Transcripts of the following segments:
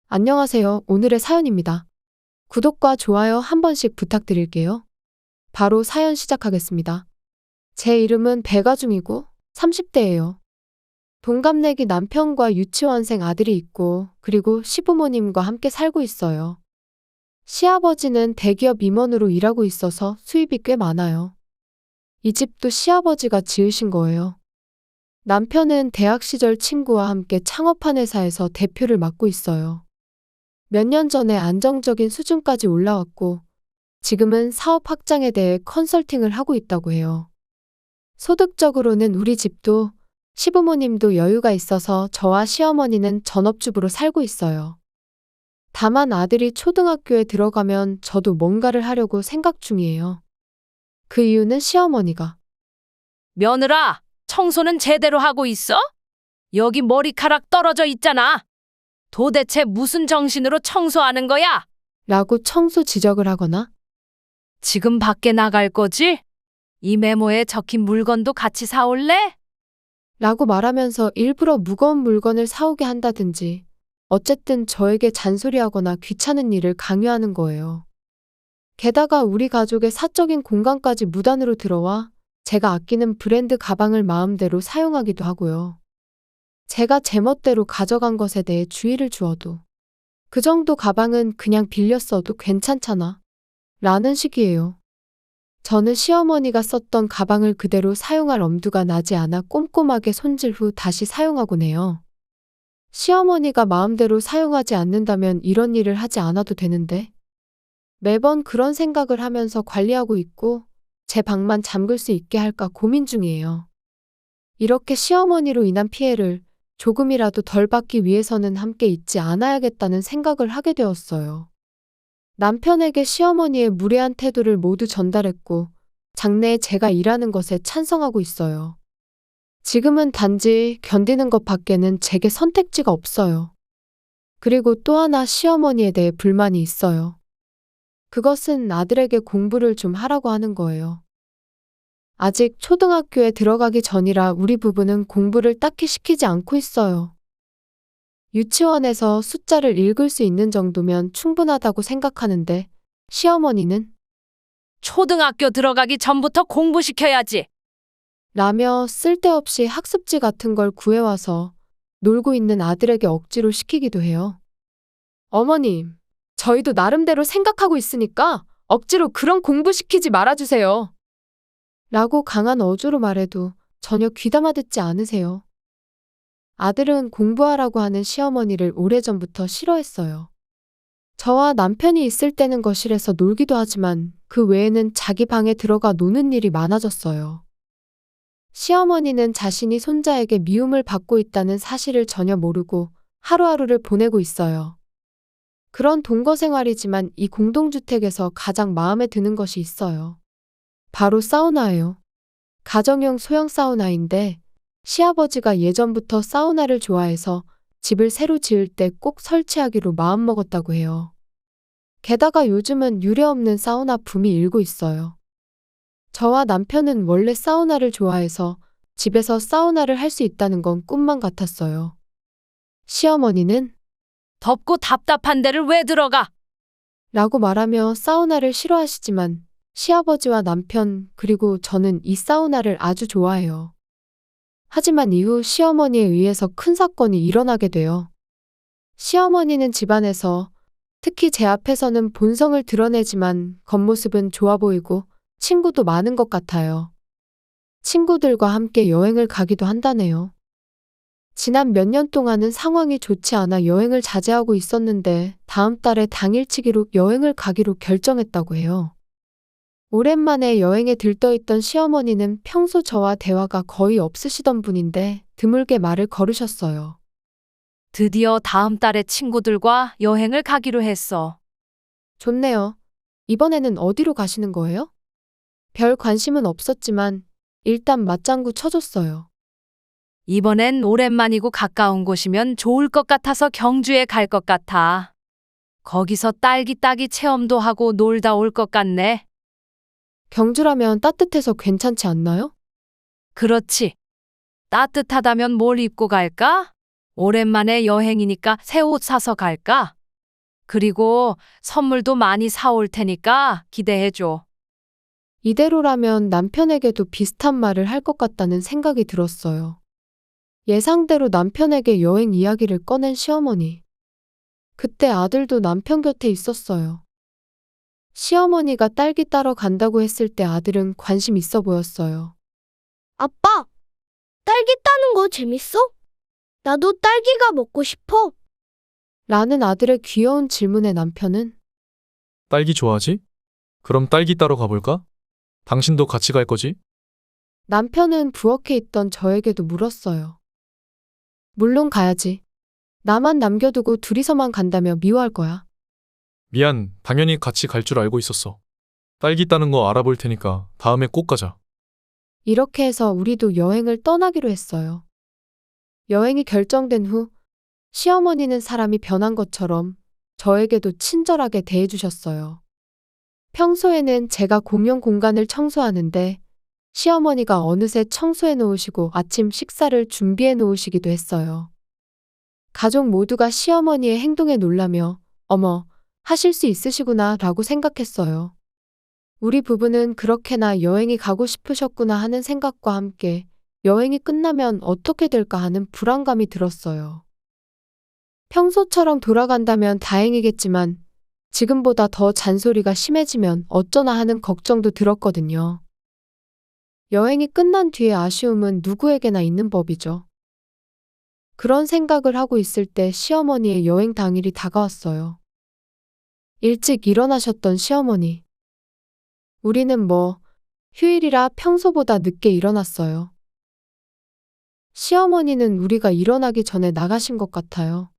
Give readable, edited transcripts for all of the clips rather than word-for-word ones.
안녕하세요. 오늘의 사연입니다. 구독과 좋아요 한 번씩 부탁드릴게요. 바로 사연 시작하겠습니다. 제 이름은 백아중이고 30대예요. 동갑내기 남편과 유치원생 아들이 있고 그리고 시부모님과 함께 살고 있어요. 시아버지는 대기업 임원으로 일하고 있어서 수입이 꽤 많아요. 이 집도 시아버지가 지으신 거예요. 남편은 대학 시절 친구와 함께 창업한 회사에서 대표를 맡고 있어요. 몇 년 전에 안정적인 수준까지 올라왔고 지금은 사업 확장에 대해 컨설팅을 하고 있다고 해요. 소득적으로는 우리 집도 시부모님도 여유가 있어서 저와 시어머니는 전업주부로 살고 있어요. 다만 아들이 초등학교에 들어가면 저도 뭔가를 하려고 생각 중이에요. 그 이유는 시어머니가 며느라, 청소는 제대로 하고 있어? 여기 머리카락 떨어져 있잖아. 도대체 무슨 정신으로 청소하는 거야? 라고 청소 지적을 하거나 지금 밖에 나갈 거지? 이 메모에 적힌 물건도 같이 사올래? 라고 말하면서 일부러 무거운 물건을 사오게 한다든지 어쨌든 저에게 잔소리하거나 귀찮은 일을 강요하는 거예요. 게다가 우리 가족의 사적인 공간까지 무단으로 들어와 제가 아끼는 브랜드 가방을 마음대로 사용하기도 하고요. 제가 제멋대로 가져간 것에 대해 주의를 주어도 그 정도 가방은 그냥 빌려 써도 괜찮잖아. 라는 식이에요. 저는 시어머니가 썼던 가방을 그대로 사용할 엄두가 나지 않아 꼼꼼하게 손질 후 다시 사용하곤 해요. 시어머니가 마음대로 사용하지 않는다면 이런 일을 하지 않아도 되는데 매번 그런 생각을 하면서 관리하고 있고 제 방만 잠글 수 있게 할까 고민 중이에요. 이렇게 시어머니로 인한 피해를 조금이라도 덜 받기 위해서는 함께 있지 않아야겠다는 생각을 하게 되었어요. 남편에게 시어머니의 무례한 태도를 모두 전달했고 장래에 제가 일하는 것에 찬성하고 있어요. 지금은 단지 견디는 것 밖에는 제게 선택지가 없어요. 그리고 또 하나 시어머니에 대해 불만이 있어요. 그것은 아들에게 공부를 좀 하라고 하는 거예요. 아직 초등학교에 들어가기 전이라 우리 부부는 공부를 딱히 시키지 않고 있어요. 유치원에서 숫자를 읽을 수 있는 정도면 충분하다고 생각하는데 시어머니는 초등학교 들어가기 전부터 공부시켜야지. 라며 쓸데없이 학습지 같은 걸 구해와서 놀고 있는 아들에게 억지로 시키기도 해요. 어머님, 저희도 나름대로 생각하고 있으니까 억지로 그런 공부시키지 말아주세요. 라고 강한 어조로 말해도 전혀 귀담아 듣지 않으세요. 아들은 공부하라고 하는 시어머니를 오래전부터 싫어했어요. 저와 남편이 있을 때는 거실에서 놀기도 하지만 그 외에는 자기 방에 들어가 노는 일이 많아졌어요. 시어머니는 자신이 손자에게 미움을 받고 있다는 사실을 전혀 모르고 하루하루를 보내고 있어요. 그런 동거 생활이지만 이 공동주택에서 가장 마음에 드는 것이 있어요. 바로 사우나예요. 가정용 소형 사우나인데 시아버지가 예전부터 사우나를 좋아해서 집을 새로 지을 때 꼭 설치하기로 마음먹었다고 해요. 게다가 요즘은 유례없는 사우나 붐이 일고 있어요. 저와 남편은 원래 사우나를 좋아해서 집에서 사우나를 할 수 있다는 건 꿈만 같았어요. 시어머니는 덥고 답답한 데를 왜 들어가? 라고 말하며 사우나를 싫어하시지만 시아버지와 남편 그리고 저는 이 사우나를 아주 좋아해요. 하지만 이후 시어머니에 의해서 큰 사건이 일어나게 돼요. 시어머니는 집안에서 특히 제 앞에서는 본성을 드러내지만 겉모습은 좋아 보이고 친구도 많은 것 같아요. 친구들과 함께 여행을 가기도 한다네요. 지난 몇 년 동안은 상황이 좋지 않아 여행을 자제하고 있었는데 다음 달에 당일치기로 여행을 가기로 결정했다고 해요. 오랜만에 여행에 들떠있던 시어머니는 평소 저와 대화가 거의 없으시던 분인데 드물게 말을 걸으셨어요. 드디어 다음 달에 친구들과 여행을 가기로 했어. 좋네요. 이번에는 어디로 가시는 거예요? 별 관심은 없었지만 일단 맞장구 쳐줬어요. 이번엔 오랜만이고 가까운 곳이면 좋을 것 같아서 경주에 갈 것 같아. 거기서 딸기 따기 체험도 하고 놀다 올 것 같네. 경주라면 따뜻해서 괜찮지 않나요? 그렇지. 따뜻하다면 뭘 입고 갈까? 오랜만에 여행이니까 새 옷 사서 갈까? 그리고 선물도 많이 사올 테니까 기대해줘. 이대로라면 남편에게도 비슷한 말을 할 것 같다는 생각이 들었어요. 예상대로 남편에게 여행 이야기를 꺼낸 시어머니. 그때 아들도 남편 곁에 있었어요. 시어머니가 딸기 따러 간다고 했을 때 아들은 관심 있어 보였어요. 아빠, 딸기 따는 거 재밌어? 나도 딸기가 먹고 싶어. 라는 아들의 귀여운 질문에 남편은 딸기 좋아하지? 그럼 딸기 따러 가볼까? 당신도 같이 갈 거지? 남편은 부엌에 있던 저에게도 물었어요. 물론 가야지. 나만 남겨두고 둘이서만 간다며 미워할 거야. 미안, 당연히 같이 갈 줄 알고 있었어. 딸기 따는 거 알아볼 테니까 다음에 꼭 가자. 이렇게 해서 우리도 여행을 떠나기로 했어요. 여행이 결정된 후 시어머니는 사람이 변한 것처럼 저에게도 친절하게 대해주셨어요. 평소에는 제가 공용 공간을 청소하는데 시어머니가 어느새 청소해 놓으시고 아침 식사를 준비해 놓으시기도 했어요. 가족 모두가 시어머니의 행동에 놀라며 어머, 하실 수 있으시구나 라고 생각했어요. 우리 부부는 그렇게나 여행이 가고 싶으셨구나 하는 생각과 함께 여행이 끝나면 어떻게 될까 하는 불안감이 들었어요. 평소처럼 돌아간다면 다행이겠지만 지금보다 더 잔소리가 심해지면 어쩌나 하는 걱정도 들었거든요. 여행이 끝난 뒤에 아쉬움은 누구에게나 있는 법이죠. 그런 생각을 하고 있을 때 시어머니의 여행 당일이 다가왔어요. 일찍 일어나셨던 시어머니. 우리는 휴일이라 평소보다 늦게 일어났어요. 시어머니는 우리가 일어나기 전에 나가신 것 같아요.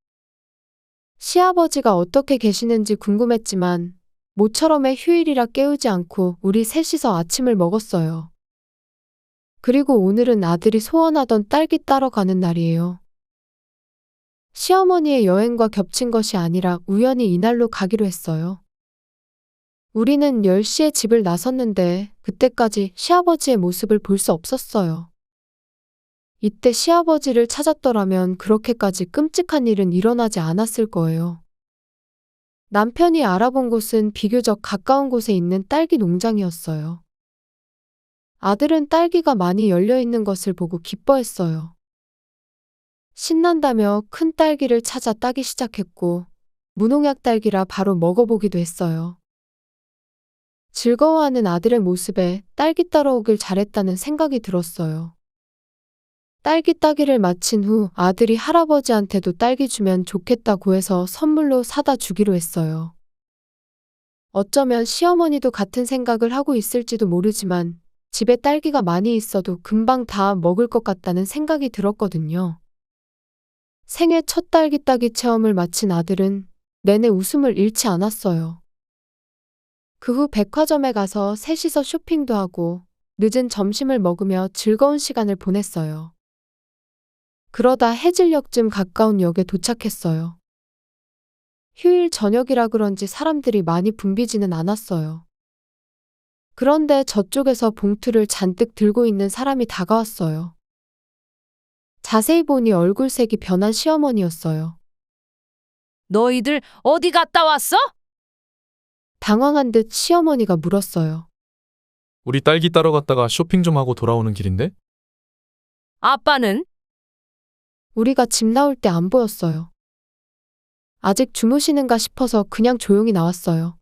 시아버지가 어떻게 계시는지 궁금했지만 모처럼의 휴일이라 깨우지 않고 우리 셋이서 아침을 먹었어요. 그리고 오늘은 아들이 소원하던 딸기 따러 가는 날이에요. 시어머니의 여행과 겹친 것이 아니라 우연히 이날로 가기로 했어요. 우리는 10시에 집을 나섰는데 그때까지 시아버지의 모습을 볼 수 없었어요. 이때 시아버지를 찾았더라면 그렇게까지 끔찍한 일은 일어나지 않았을 거예요. 남편이 알아본 곳은 비교적 가까운 곳에 있는 딸기 농장이었어요. 아들은 딸기가 많이 열려 있는 것을 보고 기뻐했어요. 신난다며 큰 딸기를 찾아 따기 시작했고, 무농약 딸기라 바로 먹어보기도 했어요. 즐거워하는 아들의 모습에 딸기 따러 오길 잘했다는 생각이 들었어요. 딸기 따기를 마친 후 아들이 할아버지한테도 딸기 주면 좋겠다고 해서 선물로 사다 주기로 했어요. 어쩌면 시어머니도 같은 생각을 하고 있을지도 모르지만 집에 딸기가 많이 있어도 금방 다 먹을 것 같다는 생각이 들었거든요. 생애 첫 딸기 따기 체험을 마친 아들은 내내 웃음을 잃지 않았어요. 그 후 백화점에 가서 셋이서 쇼핑도 하고 늦은 점심을 먹으며 즐거운 시간을 보냈어요. 그러다 해질녘쯤 가까운 역에 도착했어요. 휴일 저녁이라 그런지 사람들이 많이 붐비지는 않았어요. 그런데 저쪽에서 봉투를 잔뜩 들고 있는 사람이 다가왔어요. 자세히 보니 얼굴색이 변한 시어머니였어요. 너희들 어디 갔다 왔어? 당황한 듯 시어머니가 물었어요. 우리 딸기 따러 갔다가 쇼핑 좀 하고 돌아오는 길인데? 아빠는? 우리가 집 나올 때 안 보였어요. 아직 주무시는가 싶어서 그냥 조용히 나왔어요.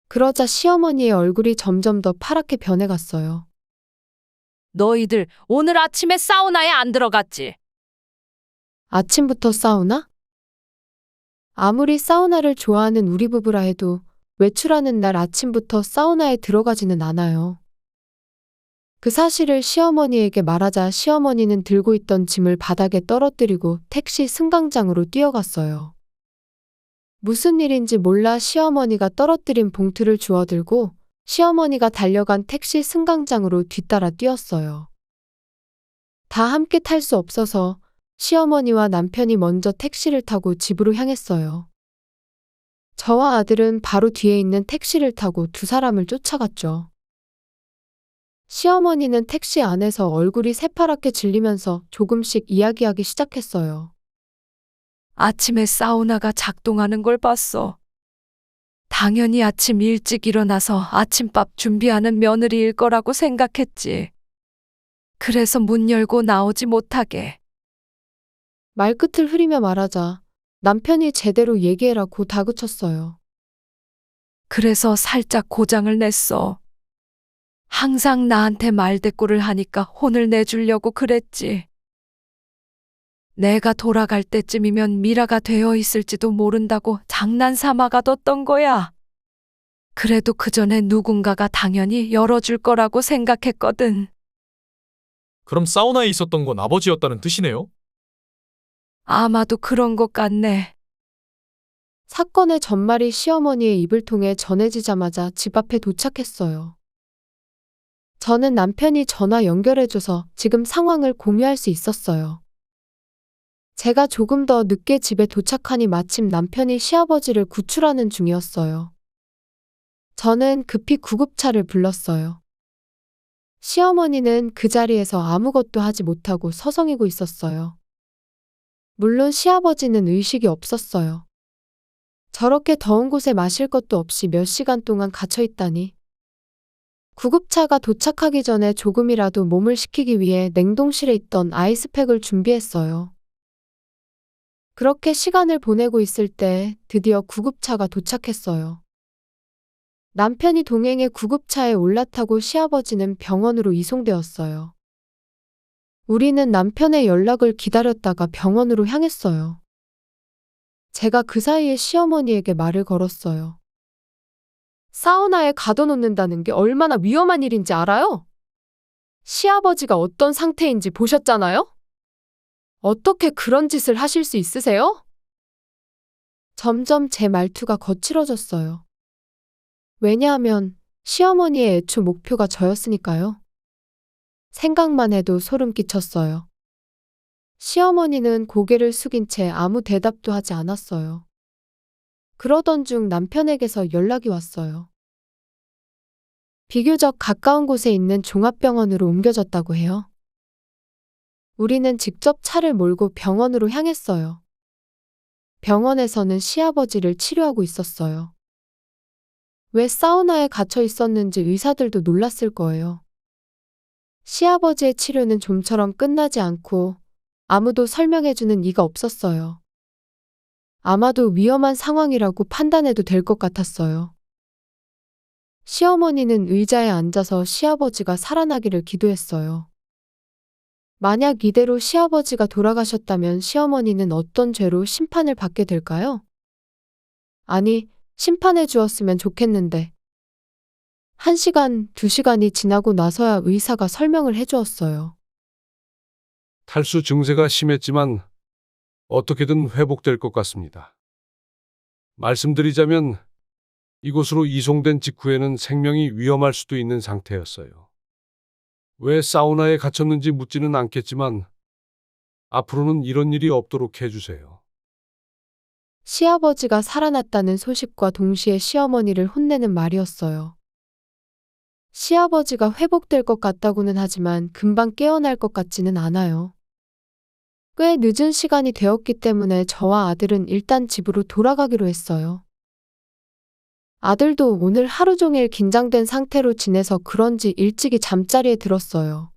그러자 시어머니의 얼굴이 점점 더 파랗게 변해갔어요. 너희들 오늘 아침에 사우나에 안 들어갔지? 아침부터 사우나? 아무리 사우나를 좋아하는 우리 부부라 해도 외출하는 날 아침부터 사우나에 들어가지는 않아요. 그 사실을 시어머니에게 말하자 시어머니는 들고 있던 짐을 바닥에 떨어뜨리고 택시 승강장으로 뛰어갔어요. 무슨 일인지 몰라 시어머니가 떨어뜨린 봉투를 주워들고 시어머니가 달려간 택시 승강장으로 뒤따라 뛰었어요. 다 함께 탈 수 없어서 시어머니와 남편이 먼저 택시를 타고 집으로 향했어요. 저와 아들은 바로 뒤에 있는 택시를 타고 두 사람을 쫓아갔죠. 시어머니는 택시 안에서 얼굴이 새파랗게 질리면서 조금씩 이야기하기 시작했어요. 아침에 사우나가 작동하는 걸 봤어. 당연히 아침 일찍 일어나서 아침밥 준비하는 며느리일 거라고 생각했지. 그래서 문 열고 나오지 못하게. 말끝을 흐리며 말하자 남편이 제대로 얘기해라고 다그쳤어요. 그래서 살짝 고장을 냈어. 항상 나한테 말대꾸를 하니까 혼을 내주려고 그랬지. 내가 돌아갈 때쯤이면 미라가 되어 있을지도 모른다고 장난삼아 가뒀던 거야. 그래도 그 전에 누군가가 당연히 열어줄 거라고 생각했거든. 그럼 사우나에 있었던 건 아버지였다는 뜻이네요? 아마도 그런 것 같네. 사건의 전말이 시어머니의 입을 통해 전해지자마자 집 앞에 도착했어요. 저는 남편이 전화 연결해줘서 지금 상황을 공유할 수 있었어요. 제가 조금 더 늦게 집에 도착하니 마침 남편이 시아버지를 구출하는 중이었어요. 저는 급히 구급차를 불렀어요. 시어머니는 그 자리에서 아무것도 하지 못하고 서성이고 있었어요. 물론 시아버지는 의식이 없었어요. 저렇게 더운 곳에 마실 것도 없이 몇 시간 동안 갇혀 있다니. 구급차가 도착하기 전에 조금이라도 몸을 식히기 위해 냉동실에 있던 아이스팩을 준비했어요. 그렇게 시간을 보내고 있을 때 드디어 구급차가 도착했어요. 남편이 동행해 구급차에 올라타고 시아버지는 병원으로 이송되었어요. 우리는 남편의 연락을 기다렸다가 병원으로 향했어요. 제가 그 사이에 시어머니에게 말을 걸었어요. 사우나에 가둬놓는다는 게 얼마나 위험한 일인지 알아요? 시아버지가 어떤 상태인지 보셨잖아요? 어떻게 그런 짓을 하실 수 있으세요? 점점 제 말투가 거칠어졌어요. 왜냐하면 시어머니의 애초 목표가 저였으니까요. 생각만 해도 소름 끼쳤어요. 시어머니는 고개를 숙인 채 아무 대답도 하지 않았어요. 그러던 중 남편에게서 연락이 왔어요. 비교적 가까운 곳에 있는 종합병원으로 옮겨졌다고 해요. 우리는 직접 차를 몰고 병원으로 향했어요. 병원에서는 시아버지를 치료하고 있었어요. 왜 사우나에 갇혀 있었는지 의사들도 놀랐을 거예요. 시아버지의 치료는 좀처럼 끝나지 않고 아무도 설명해주는 이가 없었어요. 아마도 위험한 상황이라고 판단해도 될 것 같았어요. 시어머니는 의자에 앉아서 시아버지가 살아나기를 기도했어요. 만약 이대로 시아버지가 돌아가셨다면 시어머니는 어떤 죄로 심판을 받게 될까요? 아니, 심판해 주었으면 좋겠는데. 1시간, 2시간이 지나고 나서야 의사가 설명을 해주었어요. 탈수 증세가 심했지만 어떻게든 회복될 것 같습니다. 말씀드리자면 이곳으로 이송된 직후에는 생명이 위험할 수도 있는 상태였어요. 왜 사우나에 갇혔는지 묻지는 않겠지만 앞으로는 이런 일이 없도록 해주세요. 시아버지가 살아났다는 소식과 동시에 시어머니를 혼내는 말이었어요. 시아버지가 회복될 것 같다고는 하지만 금방 깨어날 것 같지는 않아요. 꽤 늦은 시간이 되었기 때문에 저와 아들은 일단 집으로 돌아가기로 했어요. 아들도 오늘 하루 종일 긴장된 상태로 지내서 그런지 일찍이 잠자리에 들었어요.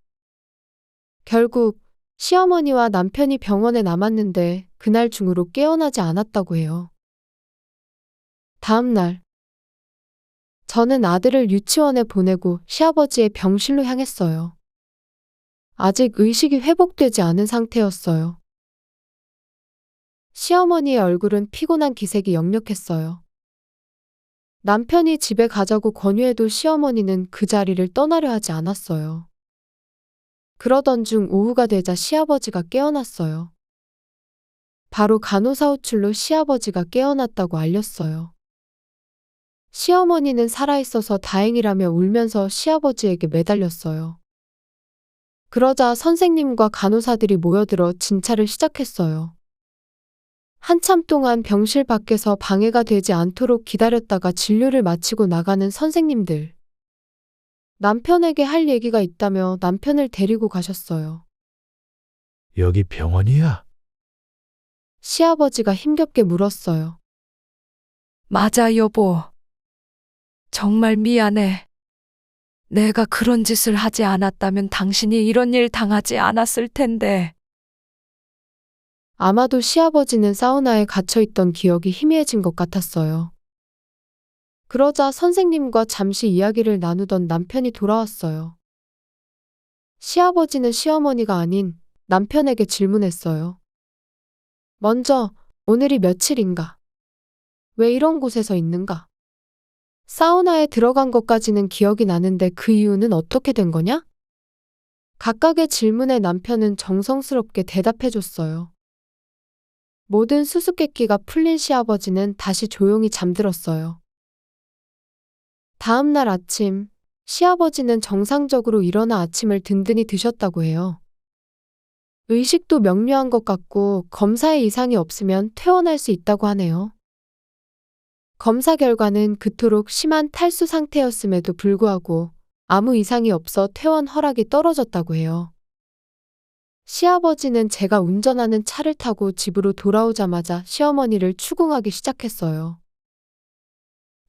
결국 시어머니와 남편이 병원에 남았는데 그날 중으로 깨어나지 않았다고 해요. 다음 날, 저는 아들을 유치원에 보내고 시아버지의 병실로 향했어요. 아직 의식이 회복되지 않은 상태였어요. 시어머니의 얼굴은 피곤한 기색이 역력했어요. 남편이 집에 가자고 권유해도 시어머니는 그 자리를 떠나려 하지 않았어요. 그러던 중 오후가 되자 시아버지가 깨어났어요. 바로 간호사 호출로 시아버지가 깨어났다고 알렸어요. 시어머니는 살아있어서 다행이라며 울면서 시아버지에게 매달렸어요. 그러자 선생님과 간호사들이 모여들어 진찰을 시작했어요. 한참 동안 병실 밖에서 방해가 되지 않도록 기다렸다가 진료를 마치고 나가는 선생님들. 남편에게 할 얘기가 있다며 남편을 데리고 가셨어요. 여기 병원이야? 시아버지가 힘겹게 물었어요. 맞아, 여보. 정말 미안해. 내가 그런 짓을 하지 않았다면 당신이 이런 일 당하지 않았을 텐데. 아마도 시아버지는 사우나에 갇혀있던 기억이 희미해진 것 같았어요. 그러자 선생님과 잠시 이야기를 나누던 남편이 돌아왔어요. 시아버지는 시어머니가 아닌 남편에게 질문했어요. 먼저, 오늘이 며칠인가? 왜 이런 곳에서 있는가? 사우나에 들어간 것까지는 기억이 나는데 그 이유는 어떻게 된 거냐? 각각의 질문에 남편은 정성스럽게 대답해줬어요. 모든 수수께끼가 풀린 시아버지는 다시 조용히 잠들었어요. 다음 날 아침, 시아버지는 정상적으로 일어나 아침을 든든히 드셨다고 해요. 의식도 명료한 것 같고 검사에 이상이 없으면 퇴원할 수 있다고 하네요. 검사 결과는 그토록 심한 탈수 상태였음에도 불구하고 아무 이상이 없어 퇴원 허락이 떨어졌다고 해요. 시아버지는 제가 운전하는 차를 타고 집으로 돌아오자마자 시어머니를 추궁하기 시작했어요.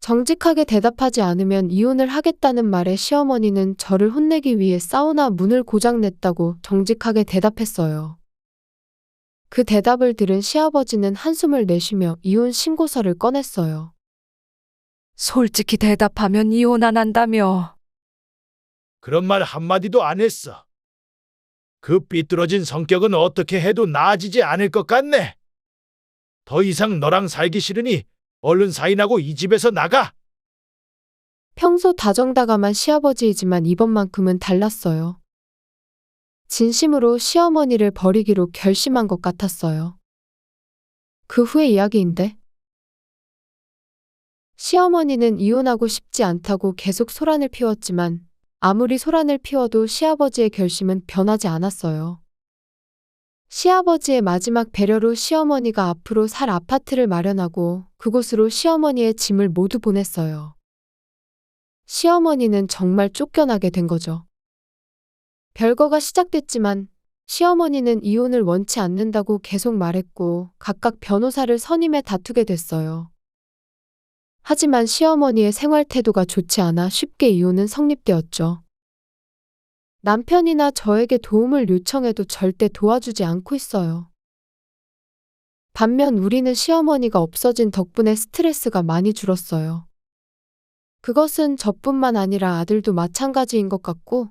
정직하게 대답하지 않으면 이혼을 하겠다는 말에 시어머니는 저를 혼내기 위해 사우나 문을 고장냈다고 정직하게 대답했어요. 그 대답을 들은 시아버지는 한숨을 내쉬며 이혼 신고서를 꺼냈어요. 솔직히 대답하면 이혼 안 한다며. 그런 말 한마디도 안 했어. 그 삐뚤어진 성격은 어떻게 해도 나아지지 않을 것 같네. 더 이상 너랑 살기 싫으니 얼른 사인하고 이 집에서 나가. 평소 다정다감한 시아버지이지만 이번만큼은 달랐어요. 진심으로 시어머니를 버리기로 결심한 것 같았어요. 그 후의 이야기인데, 시어머니는 이혼하고 싶지 않다고 계속 소란을 피웠지만 아무리 소란을 피워도 시아버지의 결심은 변하지 않았어요. 시아버지의 마지막 배려로 시어머니가 앞으로 살 아파트를 마련하고 그곳으로 시어머니의 짐을 모두 보냈어요. 시어머니는 정말 쫓겨나게 된 거죠. 별거가 시작됐지만 시어머니는 이혼을 원치 않는다고 계속 말했고 각각 변호사를 선임해 다투게 됐어요. 하지만 시어머니의 생활 태도가 좋지 않아 쉽게 이혼은 성립되었죠. 남편이나 저에게 도움을 요청해도 절대 도와주지 않고 있어요. 반면 우리는 시어머니가 없어진 덕분에 스트레스가 많이 줄었어요. 그것은 저뿐만 아니라 아들도 마찬가지인 것 같고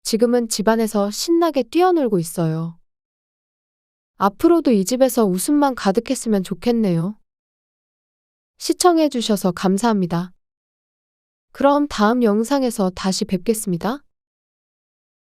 지금은 집안에서 신나게 뛰어놀고 있어요. 앞으로도 이 집에서 웃음만 가득했으면 좋겠네요. 시청해주셔서 감사합니다. 그럼 다음 영상에서 다시 뵙겠습니다.